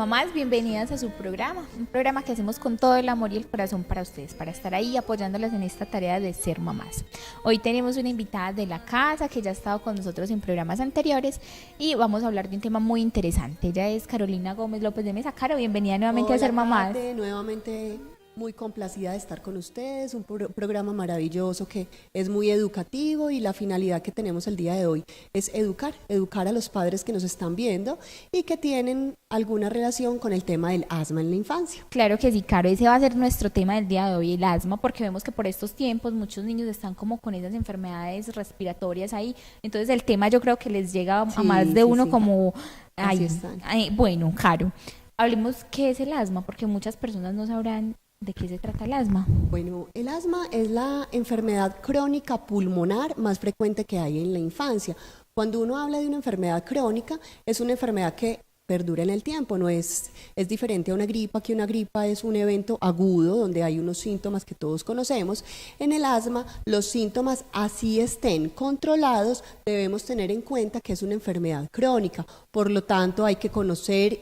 Mamás, bienvenidas a su programa, un programa que hacemos con todo el amor y el corazón para ustedes, para estar ahí apoyándolas en esta tarea de ser mamás. Hoy tenemos una invitada de la casa que ya ha estado con nosotros en programas anteriores y vamos a hablar de un tema muy interesante. Ella es Carolina Gómez López de Mesa. Caro, bienvenida nuevamente a Ser Mamás. Kate, nuevamente muy complacida de estar con ustedes, un programa maravilloso que es muy educativo y la finalidad que tenemos el día de hoy es educar a los padres que nos están viendo y que tienen alguna relación con el tema del asma en la infancia. Claro que sí, Caro, ese va a ser nuestro tema del día de hoy, el asma, porque vemos que por estos tiempos muchos niños están como con esas enfermedades respiratorias ahí, entonces el tema yo creo que les llega a más de uno. Como, bueno, Caro, hablemos qué es el asma, porque muchas personas no sabrán ¿de qué se trata el asma? Bueno, el asma es la enfermedad crónica pulmonar más frecuente que hay en la infancia. Cuando uno habla de una enfermedad crónica, es una enfermedad que perdura en el tiempo, no es diferente a una gripa, que una gripa es un evento agudo donde hay unos síntomas que todos conocemos. En el asma, los síntomas, así estén controlados, debemos tener en cuenta que es una enfermedad crónica. Por lo tanto, hay que conocer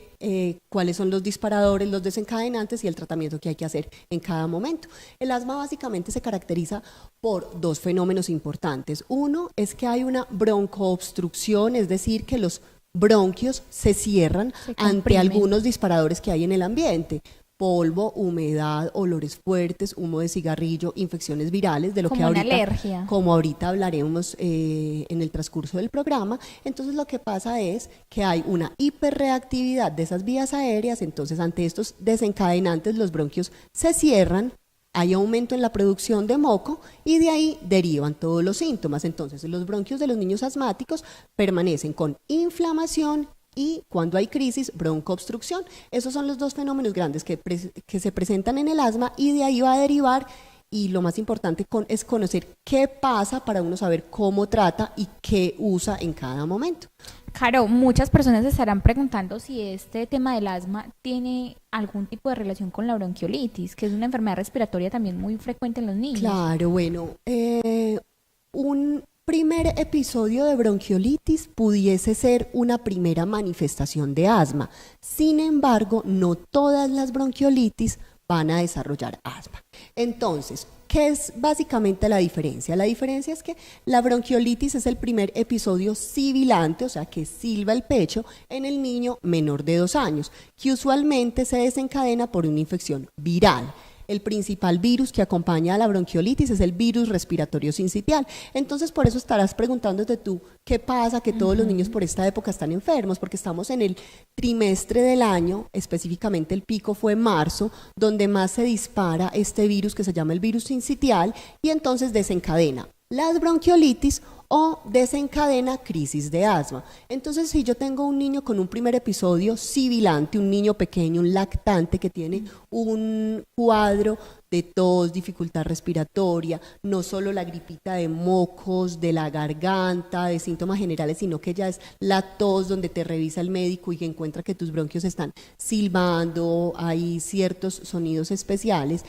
cuáles son los disparadores, los desencadenantes y el tratamiento que hay que hacer en cada momento. El asma básicamente se caracteriza por dos fenómenos importantes. Uno es que hay una broncoobstrucción, es decir, que los bronquios se cierran ante algunos disparadores que hay en el ambiente: polvo, humedad, olores fuertes, humo de cigarrillo, infecciones virales, de lo como que ahorita, una alergia, como ahorita hablaremos en el transcurso del programa. Entonces lo que pasa es que hay una hiperreactividad de esas vías aéreas, entonces ante estos desencadenantes los bronquios se cierran, hay aumento en la producción de moco y de ahí derivan todos los síntomas. Entonces los bronquios de los niños asmáticos permanecen con inflamación y cuando hay crisis, broncoobstrucción. Esos son los dos fenómenos grandes que se presentan en el asma y de ahí va a derivar, y lo más importante es conocer qué pasa para uno saber cómo trata y qué usa en cada momento. Caro, muchas personas se estarán preguntando si este tema del asma tiene algún tipo de relación con la bronquiolitis, que es una enfermedad respiratoria también muy frecuente en los niños. Claro, bueno, un primer episodio de bronquiolitis pudiese ser una primera manifestación de asma. Sin embargo, no todas las bronquiolitis van a desarrollar asma. Entonces, ¿qué es básicamente la diferencia? La diferencia es que la bronquiolitis es el primer episodio sibilante, o sea, que silba el pecho en el niño menor de 2 años, que usualmente se desencadena por una infección viral. El principal virus que acompaña a la bronquiolitis es el virus respiratorio sincitial. Entonces, por eso estarás preguntándote tú, ¿qué pasa que todos los niños por esta época están enfermos? Porque estamos en el trimestre del año, específicamente el pico fue en marzo, donde más se dispara este virus que se llama el virus sincitial y entonces desencadena las bronquiolitis o desencadena crisis de asma. Entonces, si yo tengo un niño con un primer episodio sibilante, un niño pequeño, un lactante que tiene un cuadro de tos, dificultad respiratoria, no solo la gripita de mocos, de la garganta, de síntomas generales, sino que ya es la tos donde te revisa el médico y que encuentra que tus bronquios están silbando, hay ciertos sonidos especiales,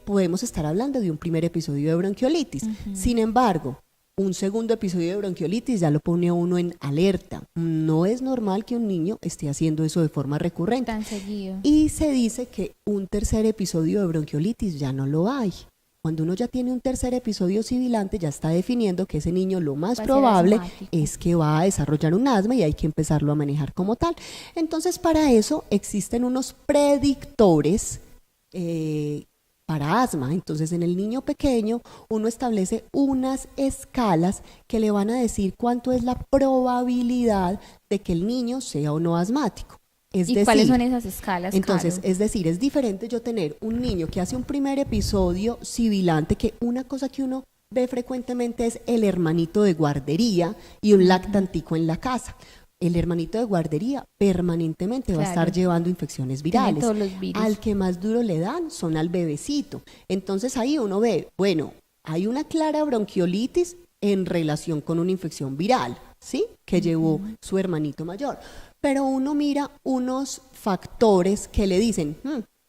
podemos estar hablando de un primer episodio de bronquiolitis. Sin embargo, un segundo episodio de bronquiolitis ya lo pone a uno en alerta. No es normal que un niño esté haciendo eso de forma recurrente. Tan seguido. Y se dice que un tercer episodio de bronquiolitis ya no lo hay. Cuando uno ya tiene un tercer episodio sibilante, ya está definiendo que ese niño lo más probable es que va a desarrollar un asma y hay que empezarlo a manejar como tal. Entonces, para eso existen unos predictores para asma. Entonces, en el niño pequeño uno establece unas escalas que le van a decir cuánto es la probabilidad de que el niño sea o no asmático. ¿Y cuáles son esas escalas? Entonces, Caro? es decir, es diferente yo tener un niño que hace un primer episodio sibilante, que una cosa que uno ve frecuentemente es el hermanito de guardería y un lactantico en la casa. El hermanito de guardería permanentemente va a estar llevando infecciones virales. Todos los virus. Al que más duro le dan son al bebecito. Entonces ahí uno ve, bueno, hay una clara bronquiolitis en relación con una infección viral, ¿sí? Que llevó su hermanito mayor. Pero uno mira unos factores que le dicen,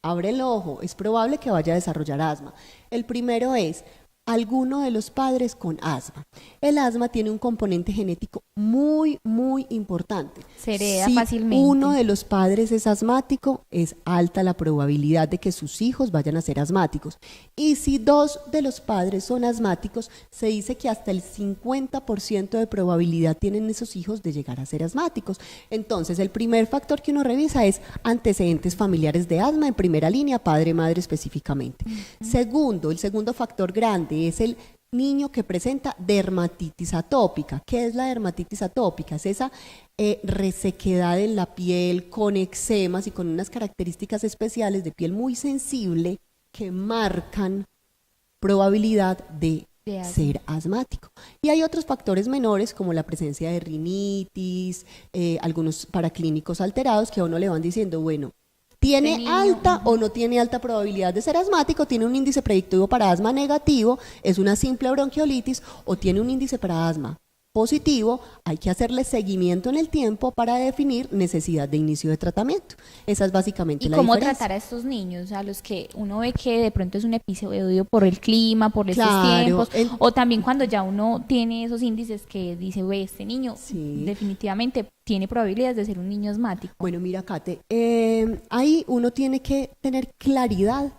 abre el ojo, es probable que vaya a desarrollar asma. El primero es alguno de los padres con asma. El asma tiene un componente genético muy, muy importante. Se hereda si fácilmente. uno de los padres es asmático, es alta la probabilidad de que sus hijos vayan a ser asmáticos. Y si dos de los padres son asmáticos, se dice que hasta el 50% de probabilidad tienen esos hijos de llegar a ser asmáticos. Entonces, el primer factor que uno revisa es antecedentes familiares de asma en primera línea, padre, madre específicamente. Segundo, el segundo factor grande es el niño que presenta dermatitis atópica. ¿Qué es la dermatitis atópica? Es esa resequedad en la piel con eczemas y con unas características especiales de piel muy sensible que marcan probabilidad de ser asmático. Y hay otros factores menores como la presencia de rinitis, algunos paraclínicos alterados que a uno le van diciendo, bueno, ¿tiene alta o no tiene alta probabilidad de ser asmático? ¿Tiene un índice predictivo para asma negativo? ¿Es una simple bronquiolitis? ¿O tiene un índice para asma positivo? Hay que hacerle seguimiento en el tiempo para definir necesidad de inicio de tratamiento. Esa es básicamente la diferencia. ¿Y cómo tratar a estos niños? A los que uno ve que de pronto es un episodio por el clima, por estos tiempos, o también cuando ya uno tiene esos índices que dice, ve, este niño definitivamente tiene probabilidades de ser un niño asmático. Bueno, mira, Kate, ahí uno tiene que tener claridad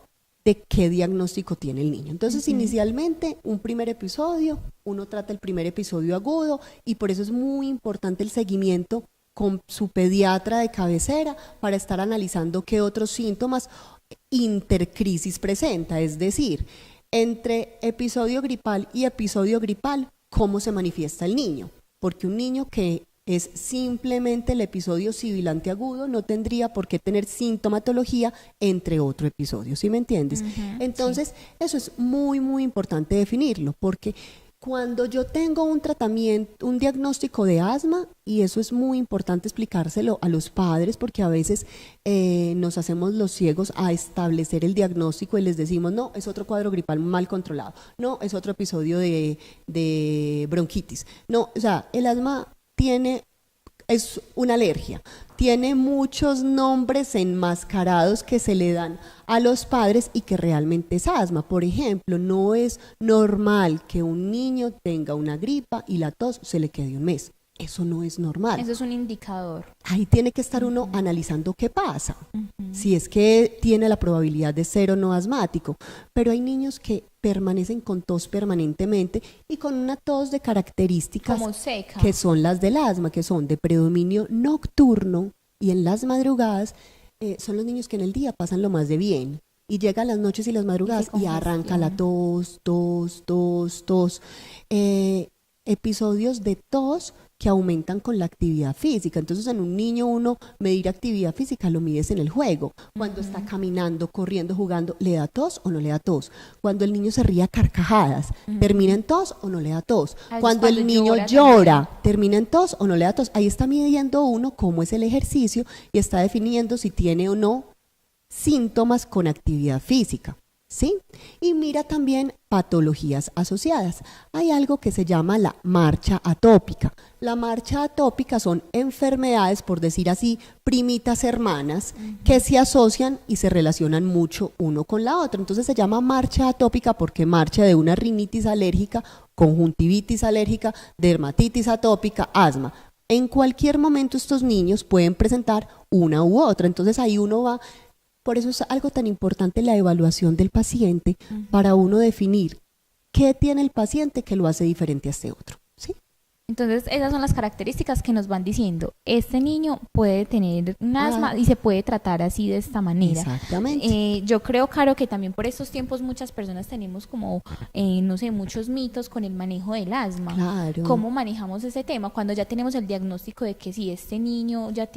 de qué diagnóstico tiene el niño. Entonces, inicialmente, un primer episodio, uno trata el primer episodio agudo y por eso es muy importante el seguimiento con su pediatra de cabecera para estar analizando qué otros síntomas intercrisis presenta, es decir, entre episodio gripal y episodio gripal, cómo se manifiesta el niño, porque un niño que es simplemente el episodio sibilante agudo, no tendría por qué tener sintomatología entre otro episodio, ¿sí me entiendes? Entonces, eso es muy, muy importante definirlo, porque cuando yo tengo un tratamiento, un diagnóstico de asma, y eso es muy importante explicárselo a los padres, porque a veces nos hacemos los ciegos a establecer el diagnóstico y les decimos, no, es otro cuadro gripal mal controlado, no, es otro episodio de bronquitis, no, o sea, el asma es una alergia, tiene muchos nombres enmascarados que se le dan a los padres y que realmente es asma. Por ejemplo, no es normal que un niño tenga una gripa y la tos se le quede un mes. Eso no es normal. Eso es un indicador. Ahí tiene que estar uno analizando qué pasa, si es que tiene la probabilidad de ser o no asmático. Pero hay niños que permanecen con tos permanentemente y con una tos de características como seca, que son las del asma, que son de predominio nocturno y en las madrugadas son los niños que en el día pasan lo más de bien. Y llegan las noches y las madrugadas y arranca la tos. Episodios de tos que aumentan con la actividad física. Entonces, en un niño uno medir actividad física lo mides en el juego. Cuando está caminando, corriendo, jugando, ¿le da tos o no le da tos? Cuando el niño se ríe a carcajadas, ¿termina en tos o no le da tos? Cuando el niño llora, ¿termina en tos o no le da tos? Ahí está midiendo uno cómo es el ejercicio y está definiendo si tiene o no síntomas con actividad física. ¿Sí? Y mira también patologías asociadas. Hay algo que se llama la marcha atópica. La marcha atópica son enfermedades, por decir así, primitas hermanas, que se asocian y se relacionan mucho uno con la otra. Entonces se llama marcha atópica porque marcha de una rinitis alérgica, conjuntivitis alérgica, dermatitis atópica, asma. En cualquier momento estos niños pueden presentar una u otra. Entonces ahí uno va. Por eso es algo tan importante la evaluación del paciente para uno definir qué tiene el paciente que lo hace diferente a este otro, ¿sí? Entonces, esas son las características que nos van diciendo. Este niño puede tener un asma y se puede tratar así de esta manera. Exactamente. Yo creo, Caro, que también por estos tiempos muchas personas tenemos como, no sé, muchos mitos con el manejo del asma. Claro. ¿Cómo manejamos ese tema? Cuando ya tenemos el diagnóstico de que si este niño ya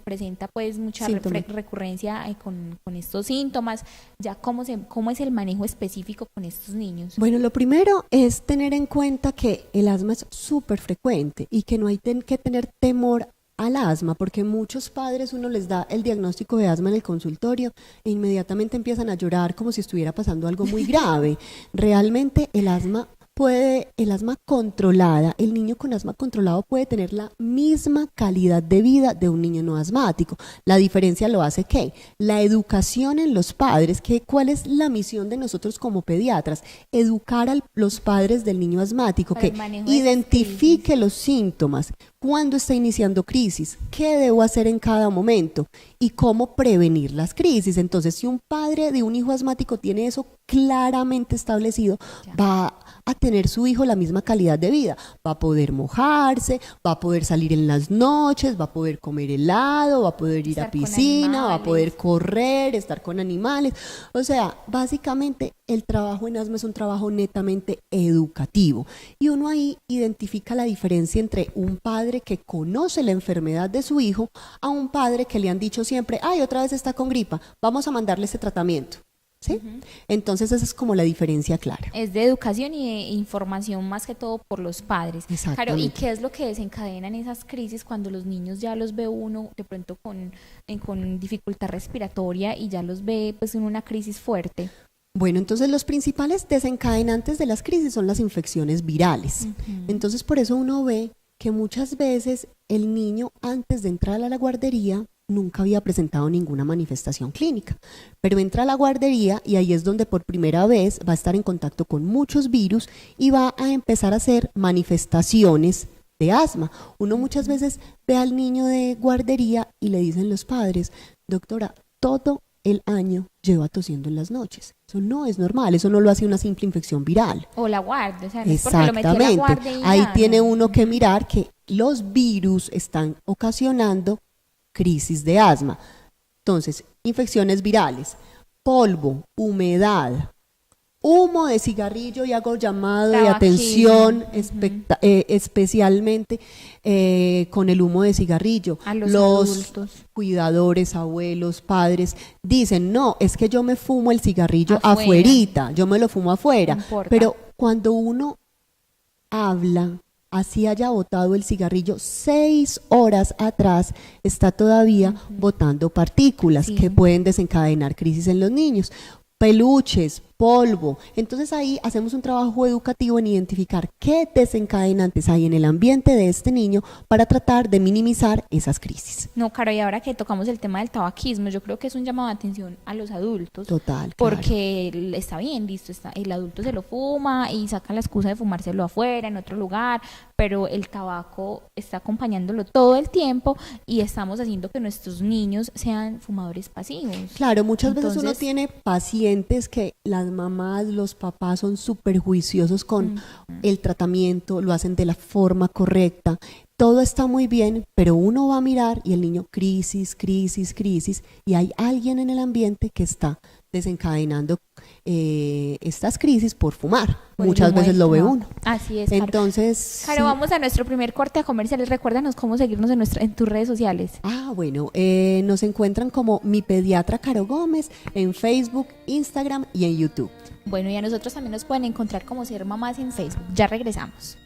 presenta pues mucha recurrencia con estos síntomas, ya ¿cómo es el manejo específico con estos niños? Bueno, lo primero es tener en cuenta que el asma es súper frecuente y que no hay que tener temor al asma, porque muchos padres uno les da el diagnóstico de asma en el consultorio e inmediatamente empiezan a llorar como si estuviera pasando algo muy grave. Realmente el asma el asma controlada, el niño con asma controlado puede tener la misma calidad de vida de un niño no asmático. La diferencia lo hace ¿qué? La educación en los padres. ¿Cuál es la misión de nosotros como pediatras? Educar a los padres del niño asmático, que identifique los síntomas, cuándo está iniciando crisis, qué debo hacer en cada momento y cómo prevenir las crisis. Entonces, si un padre de un hijo asmático tiene eso claramente establecido, va a tener su hijo la misma calidad de vida, va a poder mojarse, va a poder salir en las noches, va a poder comer helado, va a poder ir a piscina, va a poder correr, estar con animales. O sea, básicamente el trabajo en asma es un trabajo netamente educativo y uno ahí identifica la diferencia entre un padre que conoce la enfermedad de su hijo a un padre que le han dicho siempre, ay, otra vez está con gripa, vamos a mandarle ese tratamiento. ¿Sí? Entonces esa es como la diferencia clara. Es de educación y de información más que todo por los padres. Claro, ¿y qué es lo que desencadenan esas crisis cuando los niños ya los ve uno de pronto con dificultad respiratoria y ya los ve pues en una crisis fuerte? Bueno, entonces los principales desencadenantes de las crisis son las infecciones virales. Entonces por eso uno ve que muchas veces el niño antes de entrar a la guardería nunca había presentado ninguna manifestación clínica, pero entra a la guardería y ahí es donde por primera vez va a estar en contacto con muchos virus y va a empezar a hacer manifestaciones de asma. Uno muchas veces ve al niño de guardería y le dicen los padres, doctora, todo el año lleva tosiendo en las noches. Eso no es normal, eso no lo hace una simple infección viral. O la guardia, o sea, no exactamente. Es porque lo metió a la guardia y ahí ya, tiene uno que mirar que los virus están ocasionando crisis de asma. Entonces, infecciones virales, polvo, humedad, humo de cigarrillo, y hago llamado de atención especialmente con el humo de cigarrillo. A los adultos. Cuidadores, abuelos, padres, dicen, no, es que yo me fumo el cigarrillo afuerita, yo me lo fumo afuera. No, pero cuando uno habla, así haya botado el cigarrillo 6 horas atrás, está todavía botando partículas que pueden desencadenar crisis en los niños. Peluches, polvo. Entonces ahí hacemos un trabajo educativo en identificar qué desencadenantes hay en el ambiente de este niño para tratar de minimizar esas crisis. No, Caro, y ahora que tocamos el tema del tabaquismo, yo creo que es un llamado de atención a los adultos. Total. Porque claro, está bien, listo, el adulto se lo fuma y saca la excusa de fumárselo afuera, en otro lugar, pero el tabaco está acompañándolo todo el tiempo y estamos haciendo que nuestros niños sean fumadores pasivos. Claro, muchas veces uno tiene pacientes que las mamás, los papás son súper juiciosos con el tratamiento, lo hacen de la forma correcta, todo está muy bien, pero uno va a mirar y el niño crisis, y hay alguien en el ambiente que está desencadenando estas crisis por fumar. Muchas veces lo ve uno. Así es, Caro. Entonces, Caro, vamos a nuestro primer corte a comerciales. Recuérdanos cómo seguirnos en tus redes sociales. Bueno, nos encuentran como Mi Pediatra Caro Gómez en Facebook, Instagram y en YouTube. Bueno, y a nosotros también nos pueden encontrar como Ser Mamás en Facebook. Ya regresamos.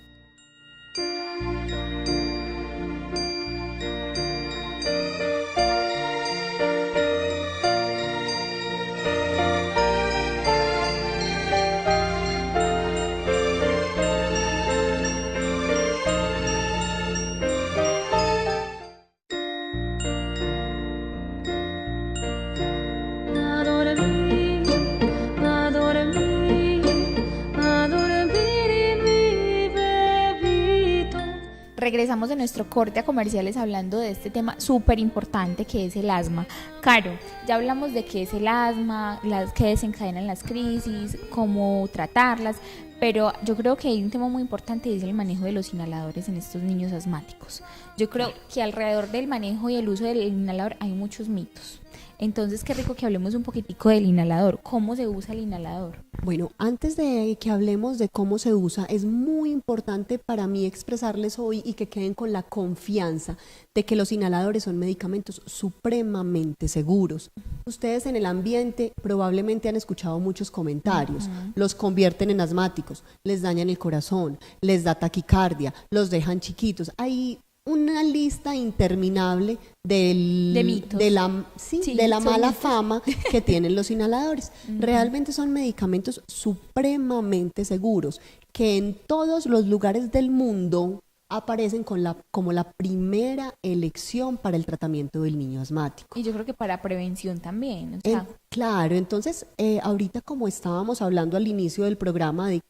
Regresamos de nuestro corte a comerciales hablando de este tema súper importante que es el asma. Caro, ya hablamos de qué es el asma, qué desencadenan las crisis, cómo tratarlas, pero yo creo que hay un tema muy importante y es el manejo de los inhaladores en estos niños asmáticos. Yo creo que alrededor del manejo y el uso del inhalador hay muchos mitos. Entonces, qué rico que hablemos un poquitico del inhalador. ¿Cómo se usa el inhalador? Bueno, antes de que hablemos de cómo se usa, es muy importante para mí expresarles hoy y que queden con la confianza de que los inhaladores son medicamentos supremamente seguros. Ustedes en el ambiente probablemente han escuchado muchos comentarios. Los convierten en asmáticos, les dañan el corazón, les da taquicardia, los dejan chiquitos. Hay una lista interminable de mitos. de la mala fama que tienen los inhaladores. Realmente son medicamentos supremamente seguros que en todos los lugares del mundo aparecen como la primera elección para el tratamiento del niño asmático. Y yo creo que para prevención también. O sea. Claro, entonces ahorita como estábamos hablando al inicio del programa de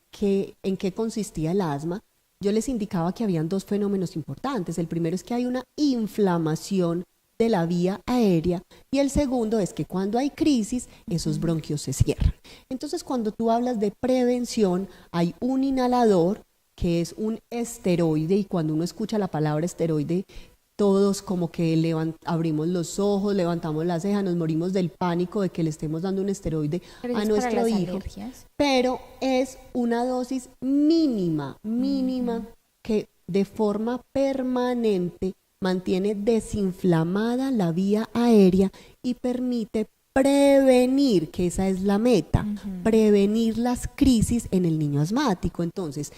en qué consistía el asma, yo les indicaba que habían dos fenómenos importantes. El primero es que hay una inflamación de la vía aérea y el segundo es que cuando hay crisis, esos bronquios se cierran. Entonces, cuando tú hablas de prevención, hay un inhalador que es un esteroide y cuando uno escucha la palabra esteroide, todos como que abrimos los ojos, levantamos las cejas, nos morimos del pánico de que le estemos dando un esteroide a nuestro hijo. Alergias. Pero es una dosis mínima, que de forma permanente mantiene desinflamada la vía aérea y permite prevenir, que esa es la meta, prevenir las crisis en el niño asmático. Entonces,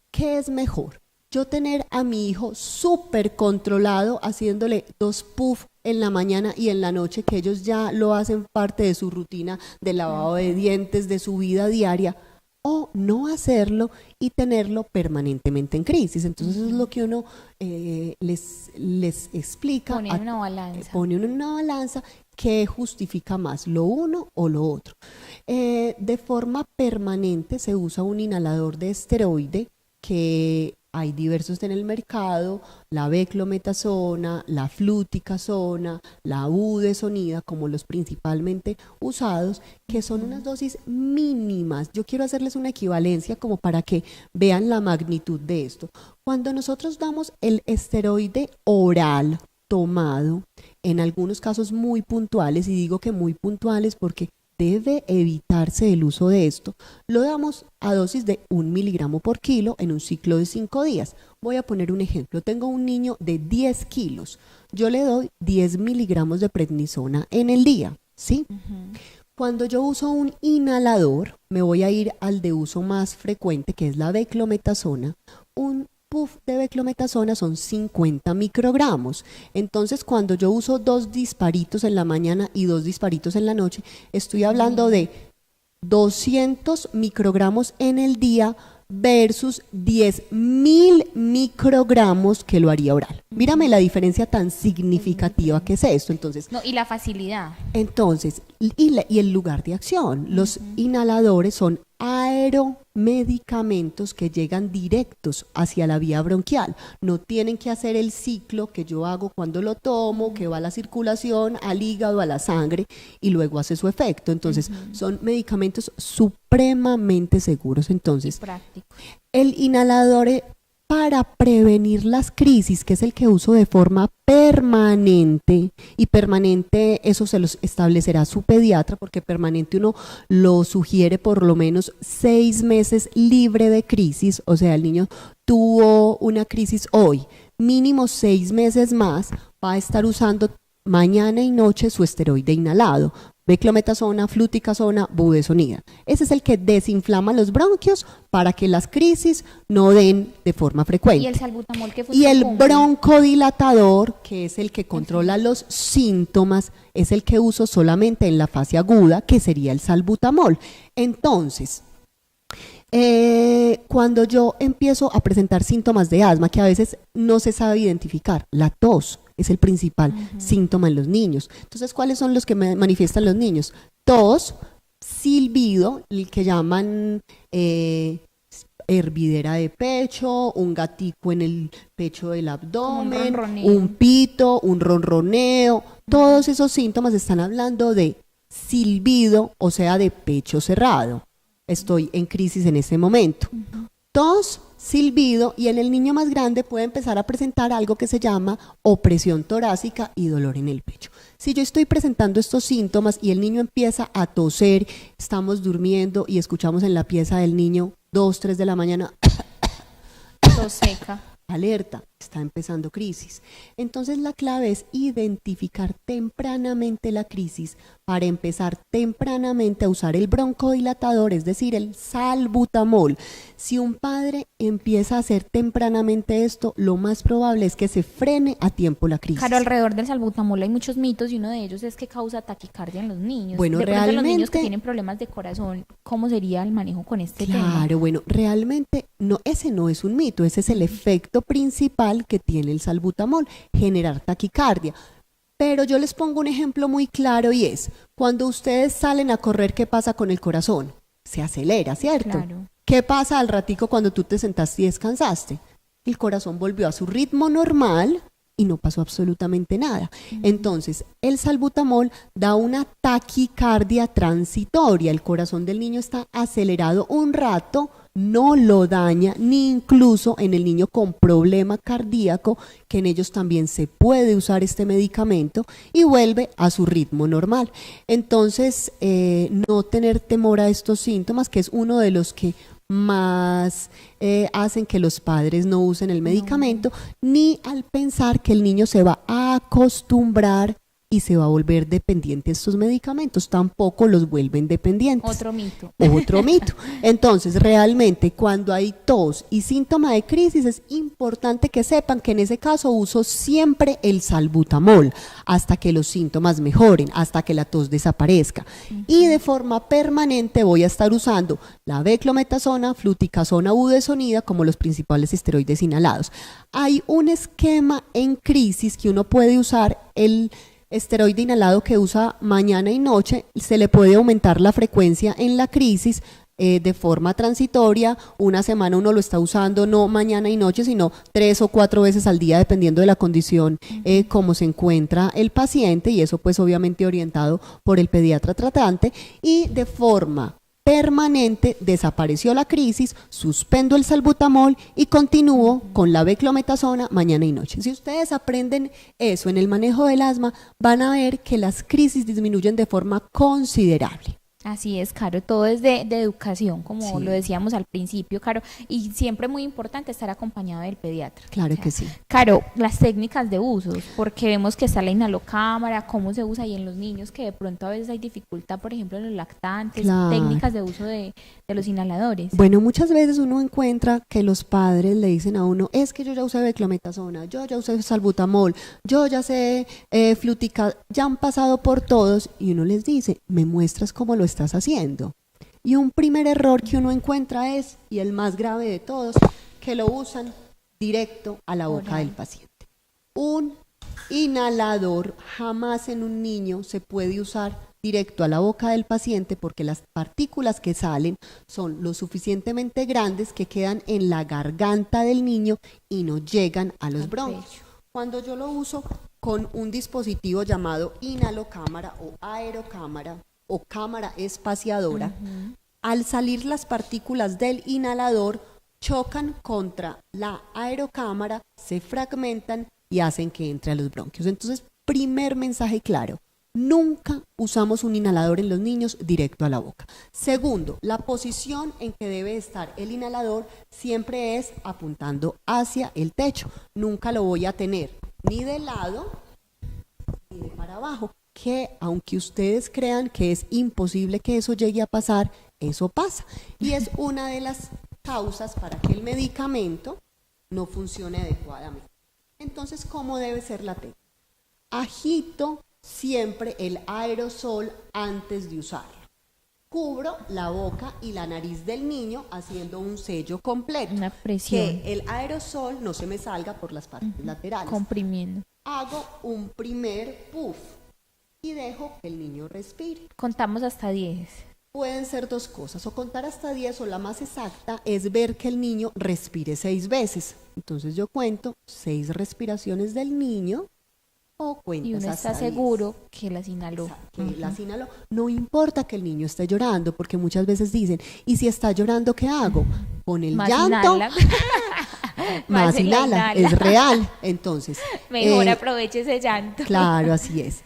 ¿qué es mejor? Yo tener a mi hijo súper controlado, haciéndole 2 puff en la mañana y en la noche, que ellos ya lo hacen parte de su rutina de lavado de dientes, de su vida diaria, o no hacerlo y tenerlo permanentemente en crisis. Entonces eso es lo que uno les explica. Pone en una balanza. Pone en una balanza qué justifica más, lo uno o lo otro. De forma permanente se usa un inhalador de esteroide que hay diversos en el mercado, la beclometasona, la fluticasona, la budesonida como los principalmente usados, que son unas dosis mínimas. Yo quiero hacerles una equivalencia como para que vean la magnitud de esto. Cuando nosotros damos el esteroide oral tomado, en algunos casos muy puntuales, y digo que muy puntuales porque debe evitarse el uso de esto, lo damos a dosis de 1 miligramo por kilo en un ciclo de 5 días. Voy a poner un ejemplo. Tengo un niño de 10 kilos. Yo le doy 10 miligramos de prednisona en el día, ¿sí? Cuando yo uso un inhalador, me voy a ir al de uso más frecuente, que es la beclometasona. Un puff de beclometasona son 50 microgramos. Entonces, cuando yo uso 2 disparitos en la mañana y 2 disparitos en la noche, estoy hablando de 200 microgramos en el día versus 10.000 microgramos que lo haría oral. Mírame la diferencia tan significativa que es esto. Entonces, y la facilidad. Entonces, y el lugar de acción. Los inhaladores son aeromedicamentos que llegan directos hacia la vía bronquial. No tienen que hacer el ciclo que yo hago cuando lo tomo, que va a la circulación, al hígado, a la sangre y luego hace su efecto. Entonces, son medicamentos supremamente seguros. Entonces, el inhalador para prevenir las crisis, que es el que uso de forma permanente, y permanente eso se los establecerá su pediatra, porque permanente uno lo sugiere por lo menos 6 meses libre de crisis. O sea, el niño tuvo una crisis hoy, mínimo 6 meses más va a estar usando mañana y noche su esteroide inhalado, beclometasona, fluticasona, budesonida. Ese es el que desinflama los bronquios para que las crisis no den de forma frecuente. ¿Y el salbutamol qué Y el broncodilatador, que es el que controla los síntomas, es el que uso solamente en la fase aguda, que sería el salbutamol. Entonces, cuando yo empiezo a presentar síntomas de asma, que a veces no se sabe identificar, la tos es el principal síntoma en los niños. Entonces, ¿cuáles son los que manifiestan los niños? Tos, silbido, el que llaman hervidera de pecho, un gatico en el pecho del abdomen, un pito, un ronroneo. Todos esos síntomas están hablando de silbido, o sea, de pecho cerrado. Estoy en crisis en ese momento. Tos, silbido, y en el niño más grande puede empezar a presentar algo que se llama opresión torácica y dolor en el pecho. Si yo estoy presentando estos síntomas y el niño empieza a toser, estamos durmiendo y escuchamos en la pieza del niño 2, 3 de la mañana tos seca, alerta, está empezando crisis. Entonces la clave es identificar tempranamente la crisis para empezar tempranamente a usar el broncodilatador, es decir, el salbutamol. Si un padre empieza a hacer tempranamente esto, lo más probable es que se frene a tiempo la crisis. Claro, alrededor del salbutamol hay muchos mitos y uno de ellos es que causa taquicardia en los niños. Bueno, de realmente los niños que tienen problemas de corazón, ¿cómo sería el manejo con este tema? Claro, bueno, realmente no, ese no es un mito, ese es el efecto principal que tiene el salbutamol, generar taquicardia. Pero yo les pongo un ejemplo muy claro y es, cuando ustedes salen a correr, ¿qué pasa con el corazón? Se acelera, ¿cierto? Claro. ¿Qué pasa al ratico cuando tú te sentaste y descansaste? El corazón volvió a su ritmo normal y no pasó absolutamente nada. Entonces, el salbutamol da una taquicardia transitoria. El corazón del niño está acelerado un rato, no lo daña, ni incluso en el niño con problema cardíaco, que en ellos también se puede usar este medicamento, y vuelve a su ritmo normal. Entonces, no tener temor a estos síntomas, que es uno de los que más hacen que los padres no usen el medicamento, ni al pensar que el niño se va a acostumbrar y se va a volver dependiente de estos medicamentos, tampoco los vuelven dependientes. Otro mito. Otro mito. Entonces, realmente, cuando hay tos y síntoma de crisis, es importante que sepan que en ese caso uso siempre el salbutamol hasta que los síntomas mejoren, hasta que la tos desaparezca. Y de forma permanente voy a estar usando la beclometasona, fluticasona, budesonida como los principales esteroides inhalados. Hay un esquema en crisis que uno puede usar el esteroide inhalado que usa mañana y noche, se le puede aumentar la frecuencia en la crisis de forma transitoria. Una semana uno lo está usando no mañana y noche, sino 3 o 4 veces al día, dependiendo de la condición cómo se encuentra el paciente, y eso pues obviamente orientado por el pediatra tratante. Y de forma permanente desapareció la crisis, suspendo el salbutamol y continúo con la beclometasona mañana y noche. Si ustedes aprenden eso en el manejo del asma, van a ver que las crisis disminuyen de forma considerable. Así es, Caro, todo es de educación, como Sí. lo decíamos al principio, Caro, y siempre muy importante estar acompañado del pediatra. Claro que sí. Caro, las técnicas de usos, porque vemos que está la inhalocámara, cómo se usa, y en los niños que de pronto a veces hay dificultad, por ejemplo, en los lactantes, Claro. técnicas de uso de los inhaladores. Bueno, muchas veces uno encuentra que los padres le dicen a uno, es que yo ya usé beclometasona, yo ya usé salbutamol, yo ya sé ya han pasado por todos, y uno les dice, ¿me muestras cómo lo estás haciendo? Y un primer error que uno encuentra es, y el más grave de todos, que lo usan directo a la boca del paciente. Un inhalador jamás en un niño se puede usar directo a la boca del paciente, porque las partículas que salen son lo suficientemente grandes que quedan en la garganta del niño y no llegan a los bronquios. Cuando yo lo uso con un dispositivo llamado inhalocámara o aerocámara o cámara espaciadora, al salir las partículas del inhalador chocan contra la aerocámara, se fragmentan y hacen que entre a los bronquios. Entonces, primer mensaje claro: nunca usamos un inhalador en los niños directo a la boca. Segundo, la posición en que debe estar el inhalador siempre es apuntando hacia el techo. Nunca lo voy a tener ni de lado ni de para abajo, que aunque ustedes crean que es imposible que eso llegue a pasar, eso pasa. Y es una de las causas para que el medicamento no funcione adecuadamente. Entonces, ¿cómo debe ser la técnica? Agito siempre el aerosol antes de usarlo. Cubro la boca y la nariz del niño haciendo un sello completo. Una presión. Que el aerosol no se me salga por las partes laterales. Comprimiendo. Hago un primer puff y dejo que el niño respire. Contamos hasta 10. Pueden ser dos cosas, o contar hasta 10, o la más exacta es ver que el niño respire 6 veces. Entonces yo cuento 6 respiraciones del niño, o cuentas Y uno hasta está 10. seguro que las inhaló. Que las inhaló. No importa que el niño esté llorando, porque muchas veces dicen, ¿y si está llorando qué hago? Con el Más llanto, inhala. más se la inhala, es real. Entonces, Mejor aproveche ese llanto. claro, así es.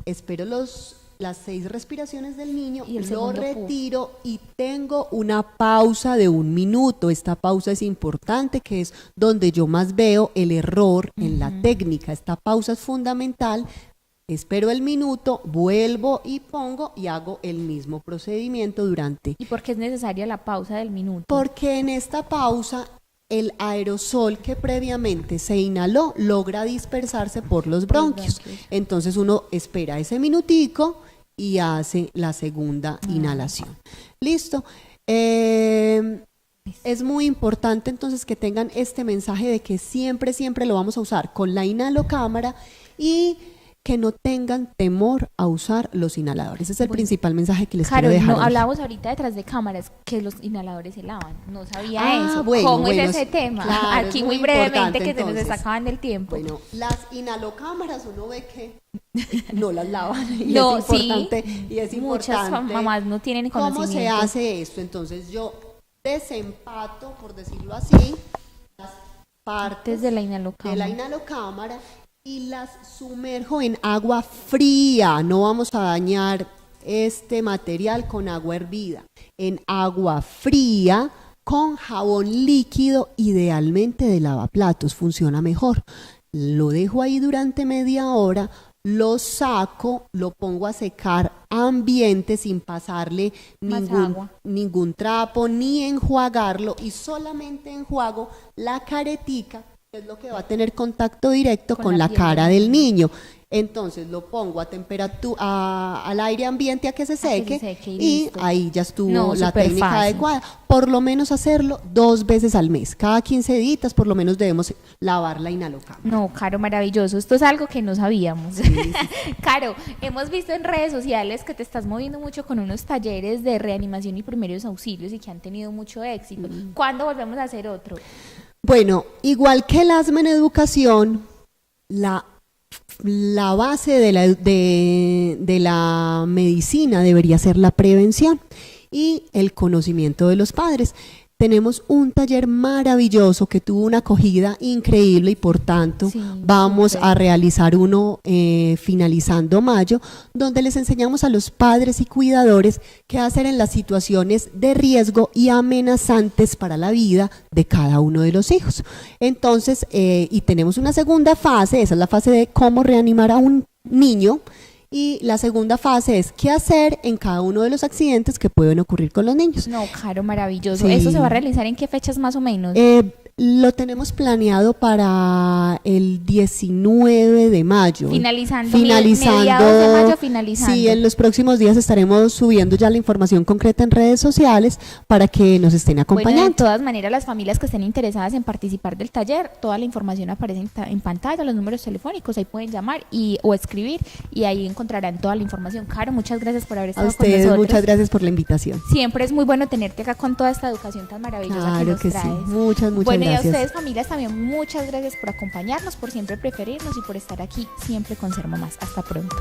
Espero los las 6 respiraciones del niño, Y el lo segundo retiro y tengo una pausa de 1 minuto. Esta pausa es importante, que es donde yo más veo el error en la técnica. Esta pausa es fundamental. Espero el minuto, vuelvo y pongo y hago el mismo procedimiento durante. ¿Y por qué es necesaria la pausa del minuto? Porque en esta pausa el aerosol que previamente se inhaló logra dispersarse por los bronquios. Entonces uno espera ese minutico y hace la segunda inhalación. ¿Listo? Es muy importante entonces que tengan este mensaje de que siempre, siempre lo vamos a usar con la inhalocámara y que no tengan temor a usar los inhaladores. Ese es el principal mensaje que les quiero dejar. No, hablábamos ahorita detrás de cámaras que los inhaladores se lavan. No sabía eso. Bueno, ¿Cómo es ese tema? Claro, aquí muy brevemente, que entonces, se nos está acabando el tiempo. Bueno, las inhalocámaras uno ve que no las lavan y No, es importante. sí, y es muchas importante mamás no tienen conocimiento. ¿Cómo se hace esto? Entonces yo desempato, por decirlo así, las partes de la inhalocámara y las sumerjo en agua fría. No vamos a dañar este material con agua hervida. En agua fría con jabón líquido, idealmente de lavaplatos, funciona mejor. Lo dejo ahí durante media hora, lo saco, lo pongo a secar ambiente sin pasarle ningún trapo ni enjuagarlo, y solamente enjuago la caretica, que es lo que va a tener contacto directo con la cara del niño. Entonces lo pongo a temperatura, al aire ambiente, a que se seque, y ahí ya estuvo la técnica adecuada. Por lo menos hacerlo 2 veces al mes. Cada 15 días por lo menos debemos lavar la inhalocámara. No, Caro, maravilloso. Esto es algo que no sabíamos. Sí. Caro, hemos visto en redes sociales que te estás moviendo mucho con unos talleres de reanimación y primeros auxilios y que han tenido mucho éxito. ¿Cuándo volvemos a hacer otro? Bueno, igual que el asma en educación, la base de la medicina debería ser la prevención y el conocimiento de los padres. Tenemos un taller maravilloso que tuvo una acogida increíble y por tanto vamos a realizar uno finalizando mayo, donde les enseñamos a los padres y cuidadores qué hacer en las situaciones de riesgo y amenazantes para la vida de cada uno de los hijos. Entonces, y tenemos una segunda fase, esa es la fase de cómo reanimar a un niño. Y la segunda fase es qué hacer en cada uno de los accidentes que pueden ocurrir con los niños. No, Caro, maravilloso. Sí. ¿Eso se va a realizar en qué fechas más o menos? Lo tenemos planeado para el 19 de mayo. Finalizando. Mediados de mayo finalizando. Sí, en los próximos días estaremos subiendo ya la información concreta en redes sociales para que nos estén acompañando. Bueno, de todas maneras, las familias que estén interesadas en participar del taller, toda la información aparece en pantalla, los números telefónicos, ahí pueden llamar o escribir y ahí encontrarán toda la información. Caro, muchas gracias por haber estado con nosotros. Muchas gracias por la invitación. Siempre es muy bueno tenerte acá con toda esta educación tan maravillosa que nos traes. Sí. Muchas gracias. Y a ustedes, familias, también muchas gracias por acompañarnos, por siempre preferirnos y por estar aquí siempre con Ser Mamás. Hasta pronto.